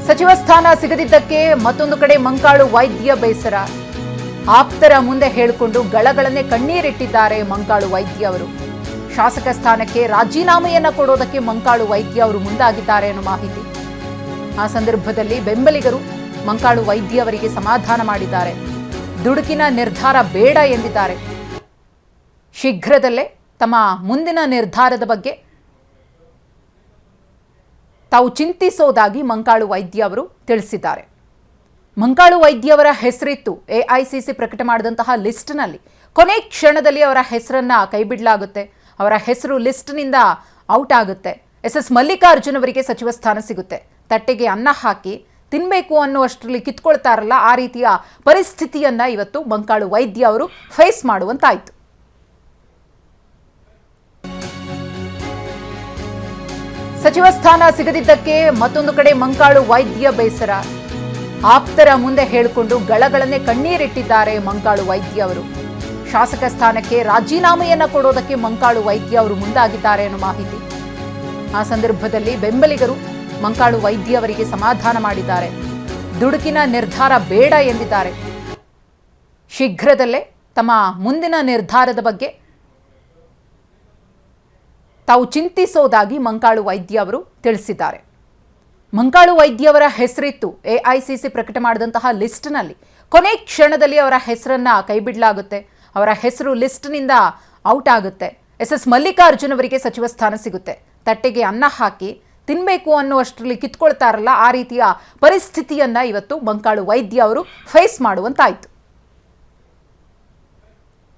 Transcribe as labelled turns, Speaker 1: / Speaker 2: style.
Speaker 1: ಸಚಿವ ಸ್ಥಾನ ಸಿಗದಿದ್ದಕ್ಕೆ ಮತ್ತೊಂದು ಕಡೆ ಮಂಕಾಳು ವೈದ್ಯ ಬೇಸರ. ಆಪ್ತರ ಮುಂದೆ ಹೇಳಿಕೊಂಡು ಗಳಗಳನ್ನೇ ಕಣ್ಣೀರಿಟ್ಟಿದ್ದಾರೆ ಮಂಕಾಳು ವೈದ್ಯ ಅವರು. ಶಾಸಕ ಸ್ಥಾನಕ್ಕೆ ರಾಜೀನಾಮೆಯನ್ನ ಕೊಡೋದಕ್ಕೆ ಮಂಕಾಳು ವೈದ್ಯ ಅವರು ಮುಂದಾಗಿದ್ದಾರೆ ಅನ್ನೋ ಮಾಹಿತಿ. ಆ ಸಂದರ್ಭದಲ್ಲಿ ಬೆಂಬಲಿಗರು ಮಂಕಾಳು ವೈದ್ಯ ಅವರಿಗೆ ಸಮಾಧಾನ ಮಾಡಿದ್ದಾರೆ. ದುಡುಕಿನ ನಿರ್ಧಾರ ಬೇಡ ಎಂದಿದ್ದಾರೆ. ಶೀಘ್ರದಲ್ಲೇ ತಮ್ಮ ಮುಂದಿನ ನಿರ್ಧಾರದ ಬಗ್ಗೆ ತಾವು ಚಿಂತಿಸೋದಾಗಿ ಮಂಕಾಳು ವೈದ್ಯ ಅವರು ತಿಳಿಸಿದ್ದಾರೆ. ಮಂಕಾಳು ವೈದ್ಯ ಅವರ ಹೆಸರಿತ್ತು ಎಐಸಿಸಿ ಪ್ರಕಟ ಮಾಡಿದಂತಹ ಲಿಸ್ಟ್ನಲ್ಲಿ. ಕೊನೆ ಕ್ಷಣದಲ್ಲಿ ಅವರ ಹೆಸರನ್ನ ಕೈಬಿಡಲಾಗುತ್ತೆ. ಅವರ ಹೆಸರು ಲಿಸ್ಟ್ನಿಂದ ಔಟ್ ಆಗುತ್ತೆ. ಎಸ್ ಮಲ್ಲಿಕಾರ್ಜುನ್ ಅವರಿಗೆ ಸಚಿವ ಸ್ಥಾನ ಸಿಗುತ್ತೆ. ತಟ್ಟೆಗೆ ಅನ್ನ ಹಾಕಿ ತಿನ್ಬೇಕು ಅನ್ನುವಷ್ಟರಲ್ಲಿ ಕಿತ್ಕೊಳ್ತಾರಲ್ಲ, ಆ ರೀತಿಯ ಪರಿಸ್ಥಿತಿಯನ್ನ ಇವತ್ತು ಮಂಕಾಳು ವೈದ್ಯ ಅವರು ಫೇಸ್ ಮಾಡುವಂತಾಯಿತು. ಸಚಿವ ಸ್ಥಾನ ಸಿಗದಿದ್ದಕ್ಕೆ ಮತ್ತೊಂದು ಕಡೆ ಮಂಕಾಳು ವೈದ್ಯ ಬೇಸರ. ಆಪ್ತರ ಮುಂದೆ ಹೇಳಿಕೊಂಡು ಗಳಗಳನ್ನೇ ಕಣ್ಣೀರಿಟ್ಟಿದ್ದಾರೆ ಮಂಕಾಳು ವೈದ್ಯ ಅವರು. ಶಾಸಕ ಸ್ಥಾನಕ್ಕೆ ರಾಜೀನಾಮೆಯನ್ನ ಕೊಡೋದಕ್ಕೆ ಮಂಕಾಳು ವೈದ್ಯ ಅವರು ಮುಂದಾಗಿದ್ದಾರೆ ಅನ್ನೋ ಮಾಹಿತಿ. ಆ ಸಂದರ್ಭದಲ್ಲಿ ಬೆಂಬಲಿಗರು ಮಂಕಾಳು ವೈದ್ಯ ಅವರಿಗೆ ಸಮಾಧಾನ ಮಾಡಿದ್ದಾರೆ. ದುಡುಕಿನ ನಿರ್ಧಾರ ಬೇಡ ಎಂದಿದ್ದಾರೆ. ಶೀಘ್ರದಲ್ಲೇ ತಮ್ಮ ಮುಂದಿನ ನಿರ್ಧಾರದ ಬಗ್ಗೆ ತಾವು ಚಿಂತಿಸೋದಾಗಿ ಮಂಕಾಳು ವೈದ್ಯ ಅವರು ತಿಳಿಸಿದ್ದಾರೆ. ಮಂಕಾಳು ವೈದ್ಯ ಅವರ ಹೆಸರಿತ್ತು ಎಐಸಿಸಿ ಪ್ರಕಟ ಮಾಡಿದಂತಹ ಲಿಸ್ಟ್ನಲ್ಲಿ. ಕೊನೆ ಕ್ಷಣದಲ್ಲಿ ಅವರ ಹೆಸರನ್ನ ಕೈಬಿಡಲಾಗುತ್ತೆ. ಅವರ ಹೆಸರು ಲಿಸ್ಟ್ನಿಂದ ಔಟ್ ಆಗುತ್ತೆ. ಎಸ್ ಮಲ್ಲಿಕಾರ್ಜುನ್ ಅವರಿಗೆ ಸಚಿವ ಸ್ಥಾನ ಸಿಗುತ್ತೆ. ತಟ್ಟೆಗೆ ಅನ್ನ ಹಾಕಿ ತಿನ್ಬೇಕು ಅನ್ನುವಷ್ಟರಲ್ಲಿ ಕಿತ್ಕೊಳ್ತಾರಲ್ಲ, ಆ ರೀತಿಯ ಪರಿಸ್ಥಿತಿಯನ್ನ ಇವತ್ತು ಮಂಕಾಳು ವೈದ್ಯ ಅವರು ಫೇಸ್ ಮಾಡುವಂತಾಯಿತು.